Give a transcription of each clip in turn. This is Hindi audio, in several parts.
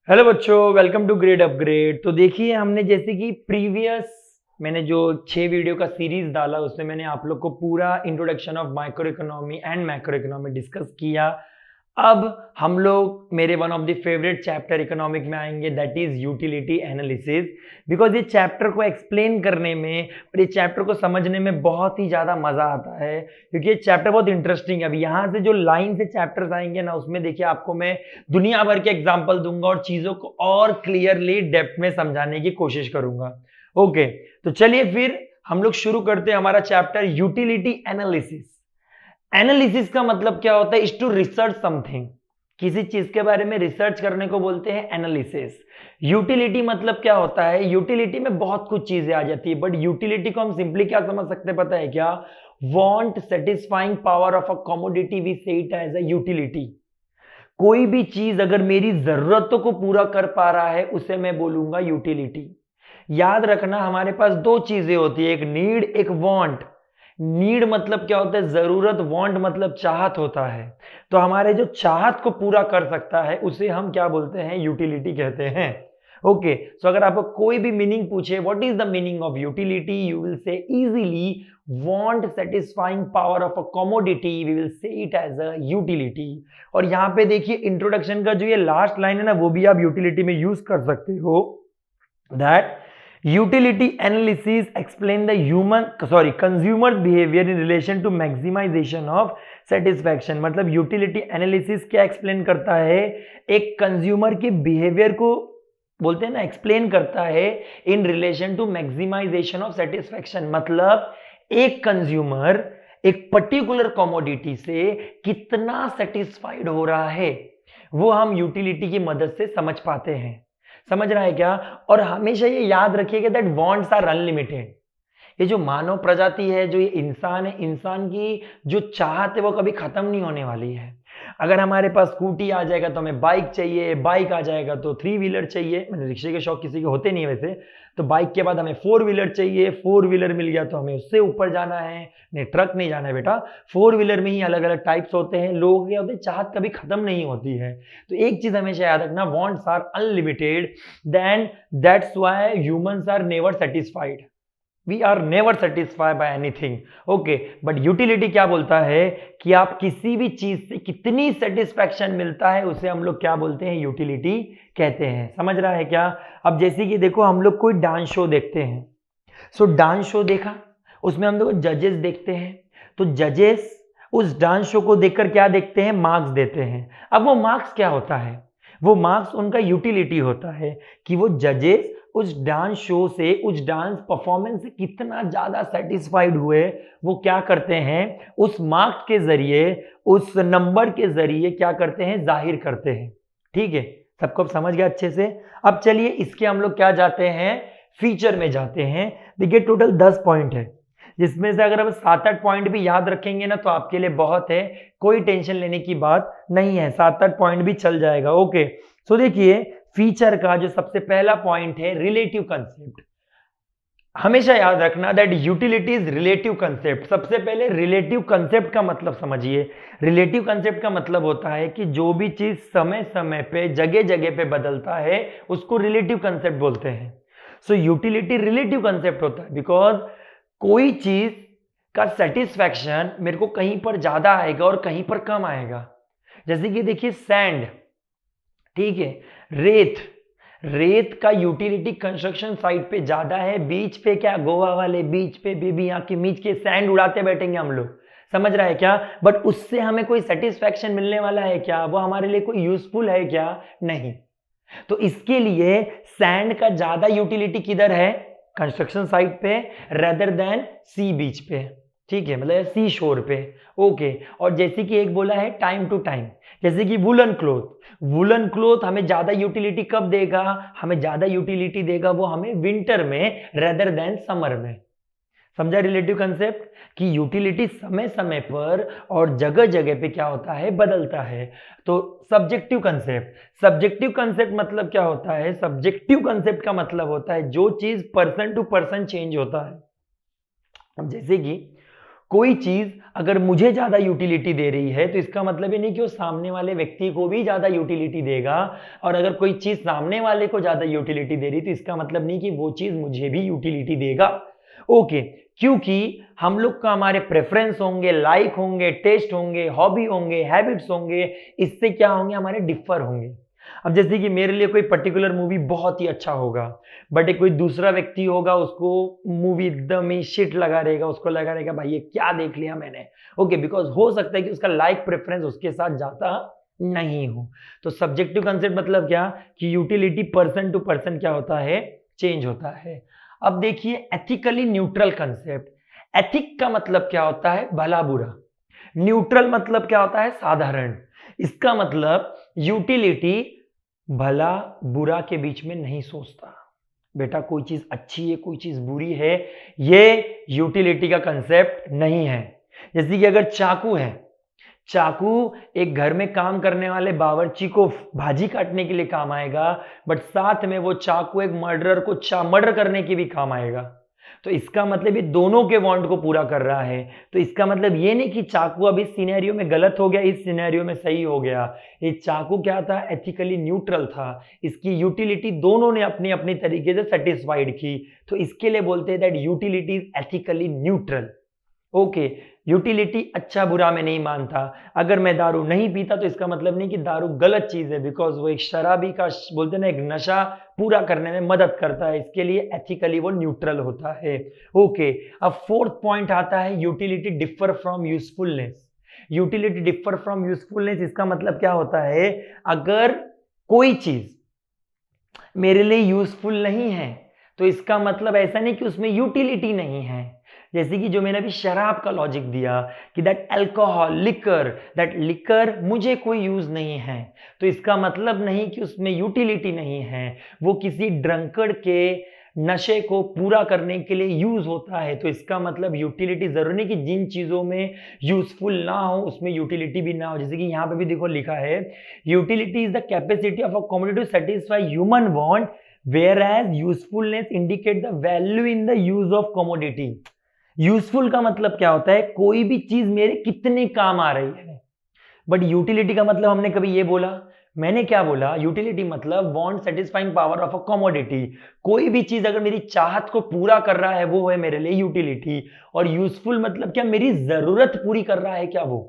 हेलो बच्चों, वेलकम टू ग्रेड अपग्रेड। तो देखिए, हमने जैसे कि मैंने जो 6 वीडियो का सीरीज डाला उसमें मैंने आप लोग को पूरा introduction of micro economy and macro economy discuss किया। अब हम लोग मेरे one of the favourite chapter economic में आएंगे, that is utility analysis. Because ये चैप्टर को एक्सप्लेन करने में और ये चैप्टर को समझने में बहुत ही ज़्यादा मज़ा आता है, क्योंकि ये चैप्टर बहुत इंटरेस्टिंग है। अभी यहाँ से जो लाइन से चैप्टर्स आएंगे ना, उसमें देखिए आपको मैं दुनिया भर के एग्जाम्पल दूंगा और चीज़ों को और क्लियरली डेप्थ में समझाने की कोशिश करूंगा। ओके, तो चलिए फिर हम लोग शुरू करते हैं हमारा चैप्टर यूटिलिटी एनालिसिस। एनालिसिस का मतलब क्या होता है? Is to research something. किसी चीज के बारे में रिसर्च करने को बोलते हैं एनालिसिस। यूटिलिटी मतलब क्या होता है? यूटिलिटी में बहुत कुछ चीजें आ जाती है, बट यूटिलिटी को हम सिंपली क्या समझ सकते हैं पता है क्या? Want satisfying power of a commodity, we say it as a utility. कोई भी चीज अगर मेरी जरूरतों को पूरा कर पा रहा है उसे मैं बोलूंगा यूटिलिटी। याद रखना, हमारे पास दो चीजें होती है, एक नीड एक वांट। नीड मतलब क्या होता है? जरूरत। वांट मतलब चाहत होता है। तो हमारे जो चाहत को पूरा कर सकता है उसे हम क्या बोलते हैं? यूटिलिटी कहते हैं। ओके, सो अगर आपको कोई भी मीनिंग पूछे, what is the meaning of utility, you will say easily want satisfying power of a commodity, we will say it as a utility. और यहां पे देखिए इंट्रोडक्शन का जो ये लास्ट लाइन है ना, वो भी आप यूटिलिटी में यूज कर सकते हो। That utility analysis explain the consumer's behavior in relation to maximization of satisfaction। मतलब utility analysis क्या explain करता है? एक कंज्यूमर के बिहेवियर को बोलते हैं ना, एक्सप्लेन करता है in relation to maximisation of satisfaction. मतलब एक कंज्यूमर एक पर्टिकुलर कमोडिटी से कितना सेटिस्फाइड हो रहा है, वो हम यूटिलिटी की मदद से समझ पाते हैं। समझ रहा है क्या? और हमेशा ये याद रखिएगा दैट वांट्स आर अनलिमिटेड। ये जो मानव प्रजाति है, जो ये इंसान है, इंसान की जो चाहत है वो कभी खत्म नहीं होने वाली है। अगर हमारे पास स्कूटी आ जाएगा तो हमें बाइक चाहिए, बाइक आ जाएगा तो 3 व्हीलर चाहिए। मैंने रिक्शे के शौक किसी के होते नहीं है वैसे, तो बाइक के बाद हमें 4 व्हीलर चाहिए। 4 व्हीलर मिल गया तो हमें उससे ऊपर जाना है। नहीं, ट्रक नहीं जाना है बेटा। 4 व्हीलर में ही अलग अलग टाइप्स होते हैं। लोगों के होते चाहत कभी खत्म नहीं होती है। तो एक चीज हमेशा याद रखना, wants are unlimited, then that's why humans are never satisfied. We are never satisfy by anything. Okay, but utility क्या बोलता है कि आप किसी भी चीज से कितनी सेटिस्फैक्शन मिलता है उसे हम लोग क्या बोलते हैं? यूटिलिटी कहते हैं। समझ रहा है क्या? अब जैसे कि देखो, हम लोग कोई डांस शो देखते हैं। सो डांस शो देखा, उसमें हम लोग जजेस देखते हैं। तो जजेस उस डांस शो को देखकर क्या देखते हैं? मार्क्स देते हैं। अब वो मार्क्स क्या होता है? वो मार्क्स उनका यूटिलिटी होता है कि वो जजेस उस डांस शो से, उस डांस परफॉर्मेंस से कितना ज्यादा सेटिस्फाइड हुए, वो क्या करते हैं? उस मार्क्स के जरिए, उस नंबर के जरिए क्या करते हैं? जाहिर करते हैं। ठीक है, सबको अब समझ गया अच्छे से? अब चलिए इसके हम लोग क्या जाते हैं? फीचर में जाते हैं। देखिए टोटल 10 पॉइंट है, जिसमें से अगर हम 7-8 पॉइंट भी याद रखेंगे ना तो आपके लिए बहुत है। कोई टेंशन लेने की बात नहीं है, 7-8 पॉइंट भी चल जाएगा। ओके, सो देखिए फीचर का जो सबसे पहला पॉइंट है, रिलेटिव कंसेप्ट। हमेशा याद रखना that utility is relative concept. सबसे पहले रिलेटिव कंसेप्ट का मतलब समझिए। रिलेटिव कंसेप्ट का मतलब होता है कि जो भी चीज समय समय पे, जगह जगह पे बदलता है उसको रिलेटिव कंसेप्ट बोलते हैं। सो यूटिलिटी रिलेटिव कंसेप्ट होता है, बिकॉज कोई चीज का सेटिस्फैक्शन मेरे को कहीं पर ज्यादा आएगा और कहीं पर कम आएगा। जैसे कि देखिए सैंड, ठीक है, रेत। रेत का यूटिलिटी कंस्ट्रक्शन साइट पे ज्यादा है। बीच पे क्या, गोवा वाले बीच पे बेबी यहाँ के बीच के सैंड उड़ाते बैठेंगे हम लोग। समझ रहा है क्या? बट उससे हमें कोई सेटिस्फैक्शन मिलने वाला है क्या? वो हमारे लिए कोई यूजफुल है क्या? नहीं। तो इसके लिए सैंड का ज्यादा यूटिलिटी किधर है? कंस्ट्रक्शन साइट पे, रेदर देन सी बीच पे। ठीक है, मतलब सी शोर पे। ओके, और जैसे कि एक बोला है टाइम टू टाइम, जैसे कि वुलन क्लोथ। वुलन क्लोथ हमें ज्यादा यूटिलिटी कब देगा? हमें ज्यादा यूटिलिटी देगा वो हमें विंटर में रेदर देन समर में। समझा रिलेटिव कंसेप्ट? कि यूटिलिटी समय समय पर और जगह जगह पे क्या होता है? बदलता है। तो सब्जेक्टिव कंसेप्ट। सब्जेक्टिव कंसेप्ट मतलब क्या होता है? सब्जेक्टिव कंसेप्ट का मतलब होता है जो चीज पर्सन टू पर्सन चेंज होता है। अब जैसे कि कोई चीज अगर मुझे ज्यादा यूटिलिटी दे रही है तो इसका मतलब ये नहीं कि वो सामने वाले व्यक्ति को भी ज्यादा यूटिलिटी देगा, और अगर कोई चीज सामने वाले को ज्यादा यूटिलिटी दे रही तो इसका मतलब नहीं कि वो चीज मुझे भी यूटिलिटी देगा। ओके, क्योंकि हम लोग का हमारे प्रेफरेंस होंगे, लाइक होंगे, टेस्ट होंगे, हॉबी होंगे, हैबिट्स होंगे, इससे क्या होंगे, हमारे डिफर होंगे। अब जैसे कि मेरे लिए कोई पर्टिकुलर मूवी बहुत ही अच्छा होगा, बट एक कोई दूसरा व्यक्ति होगा, उसको मूवी एकदम ही शिट लगा रहेगा, उसको लगा रहेगा भाई ये क्या देख लिया मैंने। ओके, बिकॉज हो सकता है कि उसका लाइक प्रेफरेंस उसके साथ जाता नहीं हो। तो सब्जेक्टिव कंसेप्ट मतलब क्या कि यूटिलिटी पर्सन टू पर्सन क्या होता है, चेंज होता है। अब देखिए एथिकली न्यूट्रल कंसेप्ट। एथिक का मतलब क्या होता है, भला बुरा। न्यूट्रल मतलब क्या होता है, साधारण। इसका मतलब यूटिलिटी भला बुरा के बीच में नहीं सोचता। बेटा कोई चीज अच्छी है, कोई चीज बुरी है, ये यूटिलिटी का कंसेप्ट नहीं है। जैसे कि अगर चाकू है, चाकू एक घर में काम करने वाले बावर्ची को भाजी काटने के लिए काम आएगा, बट साथ में वो चाकू एक मर्डरर को मर्डर करने के भी काम आएगा। तो इसका मतलब ये दोनों के वांट को पूरा कर रहा है। तो इसका मतलब ये नहीं कि चाकू अब इस सिनेरियो में गलत हो गया, इस सिनेरियो में सही हो गया। ये चाकू क्या था, एथिकली न्यूट्रल था। इसकी यूटिलिटी दोनों ने अपनी अपनी तरीके से सेटिस्फाइड की, तो इसके लिए बोलते हैं that utility is ethically neutral. Okay, utility अच्छा बुरा में नहीं मानता। अगर मैं दारू नहीं पीता तो इसका मतलब नहीं कि दारू गलत चीज है, बिकॉज वो एक शराबी का बोलते ना एक नशा पूरा करने में मदद करता है, इसके लिए एथिकली वो न्यूट्रल होता है। ओके, अब फोर्थ पॉइंट आता है utility differ from usefulness. Utility differ from usefulness, इसका मतलब क्या होता है, अगर कोई चीज मेरे लिए यूजफुल नहीं है तो इसका मतलब ऐसा नहीं कि उसमें यूटिलिटी नहीं है। जैसे कि जो मैंने अभी शराब का लॉजिक दिया कि that alcohol liquor, that liquor मुझे कोई यूज नहीं है, तो इसका मतलब नहीं कि उसमें यूटिलिटी नहीं है। वो किसी ड्रंकर्ड के नशे को पूरा करने के लिए यूज होता है, तो इसका मतलब यूटिलिटी जरूरी नहीं कि जिन चीजों में यूजफुल ना हो उसमें यूटिलिटी भी ना हो। जैसे कि यहाँ पे भी देखो लिखा है, utility is the capacity of a community to satisfy human want, whereas usefulness indicate the value in the use of commodity। Useful का मतलब क्या होता है, कोई भी चीज मेरे कितने काम आ रही है। बट यूटिलिटी का मतलब हमने कभी ये बोला, मैंने क्या बोला, यूटिलिटी मतलब want satisfying power of a commodity. कोई भी चीज अगर मेरी चाहत को पूरा कर रहा है वो है मेरे लिए यूटिलिटी। और यूजफुल मतलब क्या, मेरी जरूरत पूरी कर रहा है क्या वो।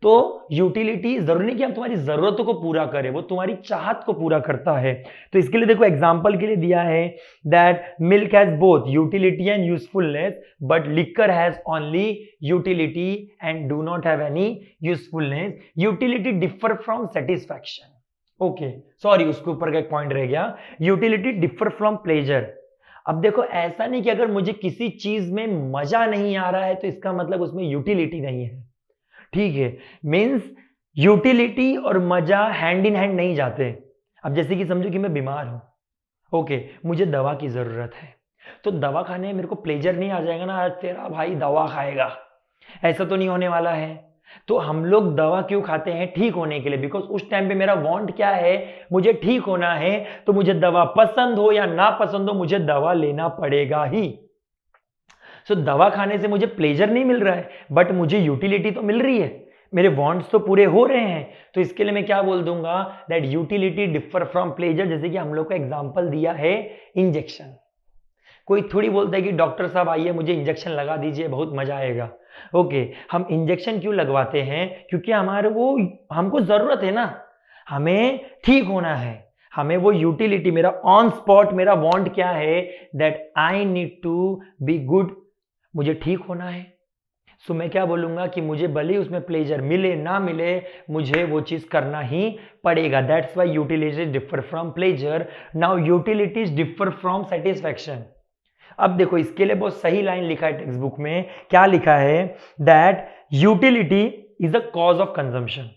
तो यूटिलिटी जरूरी नहीं कि हम तुम्हारी जरूरतों को पूरा करें, वो तुम्हारी चाहत को पूरा करता है। तो इसके लिए देखो एग्जांपल के लिए दिया है that milk has both utility and usefulness, but liquor has only utility and do not have any usefulness. Utility differ from satisfaction. Okay, sorry उसके ऊपर का एक पॉइंट रह गया, यूटिलिटी डिफर फ्रॉम प्लेजर। अब देखो ऐसा नहीं कि अगर मुझे किसी चीज में मजा नहीं आ रहा है तो इसका मतलब उसमें यूटिलिटी नहीं है। ठीक है, मीन्स यूटिलिटी और मजा हैंड इन हैंड नहीं जाते। अब जैसे कि समझो कि मैं बीमार हूं, ओके, मुझे दवा की जरूरत है, तो दवा खाने में मेरे को प्लेजर नहीं आ जाएगा ना, आज तेरा भाई दवा खाएगा, ऐसा तो नहीं होने वाला है। तो हम लोग दवा क्यों खाते हैं, ठीक होने के लिए, बिकॉज उस टाइम पे मेरा वांट क्या है, मुझे ठीक होना है, तो मुझे दवा पसंद हो या ना पसंद हो मुझे दवा लेना पड़ेगा ही। सो दवा खाने से मुझे प्लेजर नहीं मिल रहा है, बट मुझे यूटिलिटी तो मिल रही है, मेरे वांट्स तो पूरे हो रहे हैं। तो इसके लिए मैं क्या बोल दूंगा, that utility differ from pleasure. जैसे कि हम लोग का एग्जांपल दिया है इंजेक्शन। कोई थोड़ी बोलता है कि डॉक्टर साहब आइए मुझे इंजेक्शन लगा दीजिए बहुत मजा आएगा। ओके, हम इंजेक्शन क्यों लगवाते हैं, क्योंकि हमारे वो हमको जरूरत है ना, हमें ठीक होना है, हमें वो यूटिलिटी, मेरा ऑन स्पॉट मेरा वांट क्या है, that I need to be good, मुझे ठीक होना है। सो मैं क्या बोलूंगा कि मुझे भले उसमें प्लेजर मिले ना मिले, मुझे वो चीज करना ही पड़ेगा। That's why utility differ from pleasure. Now utilities differ from satisfaction. अब देखो इसके लिए बहुत सही लाइन लिखा है टेक्स्ट बुक में, क्या लिखा है, that utility is the cause of consumption.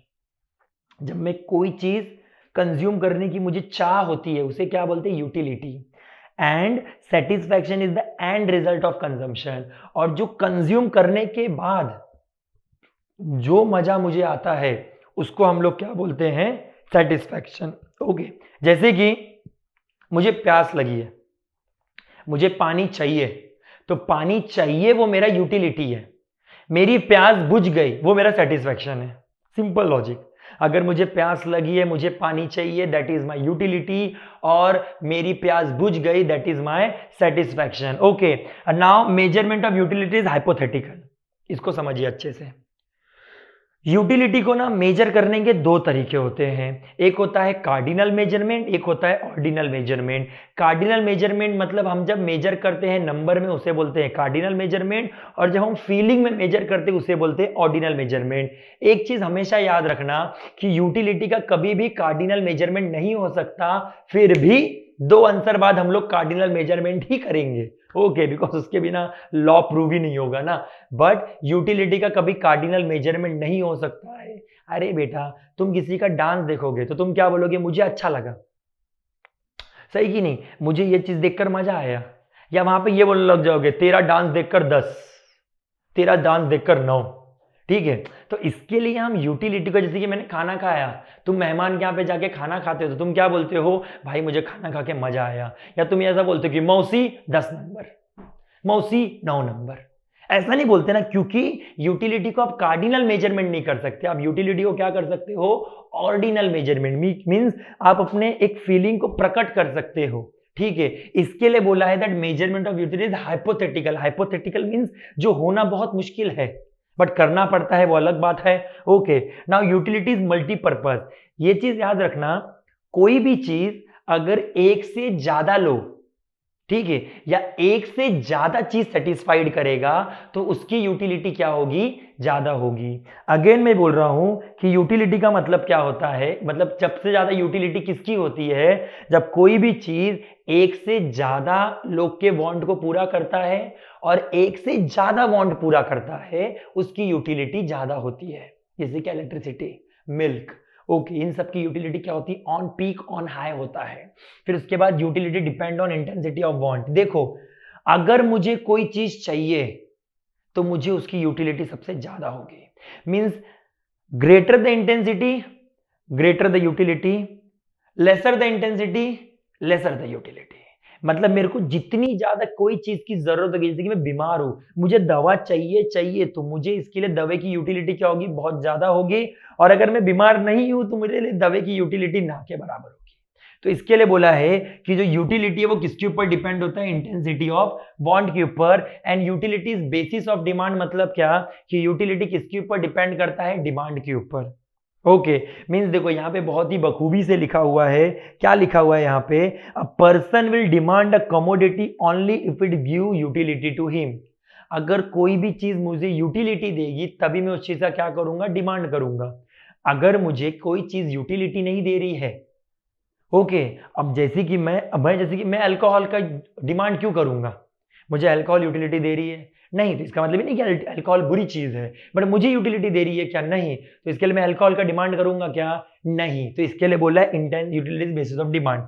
जब मैं कोई चीज कंज्यूम करने की मुझे चाह होती है उसे क्या बोलते हैं, utility. And satisfaction is the end result of consumption. और जो कंज्यूम करने के बाद जो मजा मुझे आता है उसको हम लोग क्या बोलते हैं, सेटिस्फैक्शन। ओके, जैसे कि मुझे प्यास लगी है, मुझे पानी चाहिए, तो पानी चाहिए वो मेरा यूटिलिटी है। मेरी प्यास बुझ गई, वो मेरा सेटिस्फैक्शन है। Simple logic. अगर मुझे प्यास लगी है, मुझे पानी चाहिए, दैट इज माई यूटिलिटी, और मेरी प्यास बुझ गई, that is my satisfaction. Okay, now measurement of utility is hypothetical. इसको समझिए अच्छे से। यूटिलिटी को ना मेजर करने के दो तरीके होते हैं। एक होता है कार्डिनल मेजरमेंट, एक होता है ऑर्डिनल मेजरमेंट। कार्डिनल मेजरमेंट मतलब हम जब मेजर करते हैं नंबर में, उसे बोलते हैं कार्डिनल मेजरमेंट, और जब हम फीलिंग में मेजर करते हैं उसे बोलते हैं ऑर्डिनल मेजरमेंट। एक चीज हमेशा याद रखना कि यूटिलिटी का कभी भी कार्डिनल मेजरमेंट नहीं हो सकता, फिर भी 2 आंसर बाद हम लोग कार्डिनल मेजरमेंट ही करेंगे। ओके, बिकॉज उसके बिना लॉ प्रूव ही नहीं होगा ना। बट यूटिलिटी का कभी कार्डिनल मेजरमेंट नहीं हो सकता है। अरे बेटा, तुम किसी का डांस देखोगे तो तुम क्या बोलोगे? मुझे अच्छा लगा, सही कि नहीं? मुझे ये चीज देखकर मजा आया। या वहां पे ये बोलने लग जाओगे तेरा डांस देखकर 10, तेरा डांस देखकर 9। ठीक है, तो इसके लिए हम यूटिलिटी को, जैसे कि मैंने खाना खाया, तुम मेहमान के यहाँ पे जाके खाना खाते हो तो तुम क्या बोलते हो? भाई मुझे खाना खा के मजा आया। या तुम ऐसा बोलते हो कि मौसी 10 नंबर, मौसी 9 नंबर। ऐसा नहीं बोलते ना, क्योंकि यूटिलिटी को आप कार्डिनल मेजरमेंट नहीं कर सकते। आप यूटिलिटी को क्या कर सकते हो? Ordinal measurement. मींस आप अपने एक फीलिंग को प्रकट कर सकते हो। ठीक है, इसके लिए बोला है that measurement of utility is hypothetical. Hypothetical means जो होना बहुत मुश्किल है बट करना पड़ता है, वो अलग बात है। Okay, now utility is multipurpose. ये चीज याद रखना, कोई भी चीज अगर एक से ज्यादा लोग, ठीक है, या एक से ज्यादा चीज सेटिस्फाइड करेगा तो उसकी यूटिलिटी क्या होगी? ज्यादा होगी। अगेन मैं बोल रहा हूं कि यूटिलिटी का मतलब क्या होता है, मतलब सबसे ज्यादा यूटिलिटी किसकी होती है? जब कोई भी चीज एक से ज्यादा लोग के वांट को पूरा करता है और एक से ज्यादा वांट पूरा करता है, उसकी यूटिलिटी ज्यादा होती है। जैसे कि इलेक्ट्रिसिटी, मिल्क। ओके, इन सब की यूटिलिटी क्या होती है? ऑन पीक, ऑन हाई होता है। फिर उसके बाद utility depend on intensity of want. देखो, अगर मुझे कोई चीज चाहिए तो मुझे उसकी यूटिलिटी सबसे ज्यादा होगी। Means greater the intensity, greater the utility, lesser the intensity, lesser the utility. मतलब मेरे को जितनी ज्यादा कोई चीज की जरूरत होगी, जैसे कि मैं बीमार हूं, मुझे दवा चाहिए, तो मुझे इसके लिए दवा की यूटिलिटी क्या होगी? बहुत ज्यादा होगी। और अगर मैं बीमार नहीं हूं तो मुझे लिए दवा की यूटिलिटी ना के बराबर होगी। तो इसके लिए बोला है कि जो यूटिलिटी है वो किसके ऊपर डिपेंड होता है? इंटेंसिटी ऑफ वांट के ऊपर। And utility is basis of demand. मतलब क्या कि यूटिलिटी किसके ऊपर डिपेंड करता है? डिमांड के ऊपर। ओके, मीन्स देखो यहाँ पे बहुत ही बखूबी से लिखा हुआ है। क्या लिखा हुआ है यहाँ पे? A person will demand a commodity only if it give utility to him. अगर कोई भी चीज मुझे यूटिलिटी देगी तभी मैं उस चीज का क्या करूंगा? डिमांड करूंगा। अगर मुझे कोई चीज यूटिलिटी नहीं दे रही है, ओके, अब जैसे कि मैं अल्कोहल का डिमांड क्यों करूंगा? मुझे अल्कोहल यूटिलिटी दे रही है? नहीं, तो इसका मतलब ही नहीं कि अल्कोहल बुरी चीज है, बट मुझे यूटिलिटी दे रही है क्या? नहीं, तो इसके लिए मैं अल्कोहल का डिमांड करूंगा क्या? नहीं। तो इसके लिए बोला है intense utility basis of demand.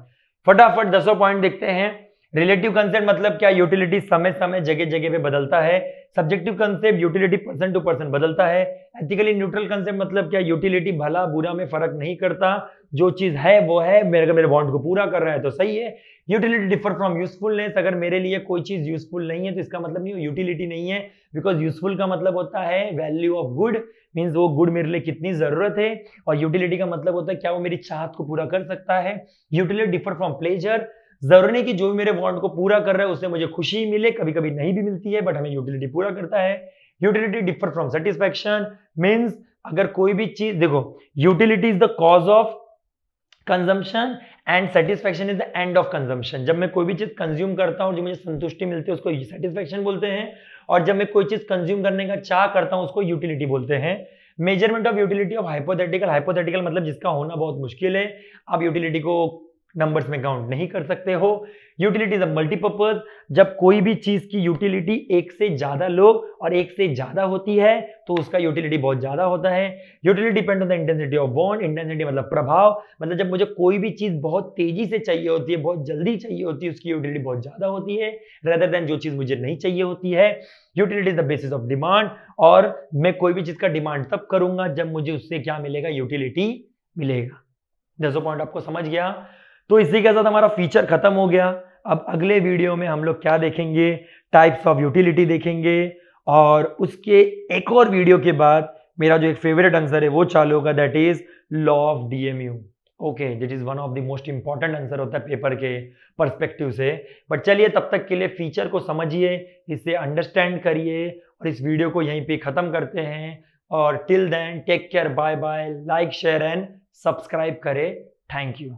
फटाफट 10 पॉइंट देखते हैं। रिलेटिव कंसेप्ट मतलब क्या? यूटिलिटी समय समय जगह जगह पे बदलता है। Subjective concept, utility person to person बदलता है। एथिकली न्यूट्रल कंसेप्ट मतलब क्या? यूटिलिटी भला बुरा में फर्क नहीं करता, जो चीज है वो है, मेरे वांट को पूरा कर रहा है तो सही है। Utility differ from usefulness. अगर मेरे लिए कोई चीज यूजफुल नहीं है तो इसका मतलब नहीं यूटिलिटी नहीं है, बिकॉज यूजफुल का मतलब होता है वैल्यू ऑफ गुड, मीन्स वो गुड मेरे लिए कितनी जरूरत है। और यूटिलिटी का मतलब होता है क्या वो मेरी चाहत को पूरा कर सकता है। Utility differ from pleasure. जरूरी नहीं कि जो भी मेरे वांट को पूरा कर रहा है उससे मुझे खुशी मिले, कभी कभी नहीं भी मिलती है, बट हमें यूटिलिटी पूरा करता है। Utility differ from satisfaction. Means अगर कोई भी चीज, देखो, utility is the cause of consumption and satisfaction is the end of consumption. जब मैं कोई भी चीज कंज्यूम करता हूं, जो मुझे संतुष्टि मिलती है, उसको सेटिस्फैक्शन बोलते हैं। और जब मैं कोई चीज कंज्यूम करने का चाह करता हूं, उसको यूटिलिटी बोलते हैं। Measurement of utility of hypothetical. Hypothetical मतलब जिसका होना बहुत मुश्किल है, आप यूटिलिटी को नंबर्स में काउंट नहीं कर सकते हो। Utility is a multipurpose. जब कोई भी चीज की यूटिलिटी एक से ज्यादा लोग और एक से ज्यादा होती है तो उसका यूटिलिटी बहुत ज्यादा होता है। Utility depend on the intensity of want. Intensity मतलब प्रभाव, मतलब जब मुझे कोई भी चीज बहुत तेजी से चाहिए होती है, बहुत जल्दी चाहिए होती है, उसकी यूटिलिटी बहुत ज्यादा होती है, रेदर देन जो चीज मुझे नहीं चाहिए होती है। Utility is the basis of demand. और मैं कोई भी चीज का डिमांड तब करूंगा जब मुझे उससे क्या मिलेगा? यूटिलिटी मिलेगा। 10 पॉइंट आपको समझ गया? तो इसी के साथ हमारा फीचर खत्म हो गया। अब अगले वीडियो में हम लोग क्या देखेंगे? टाइप्स ऑफ यूटिलिटी देखेंगे और उसके एक और वीडियो के बाद मेरा जो एक फेवरेट आंसर है वो चालू होगा, that is law of DMU. Okay, this is one of the most important answer होता है पेपर के पर्सपेक्टिव से। बट चलिए, तब तक के लिए फीचर को समझिए, इसे अंडरस्टैंड करिए और इस वीडियो को यहीं पे खत्म करते हैं। और till then take care, bye bye, like share and subscribe करें। Thank you.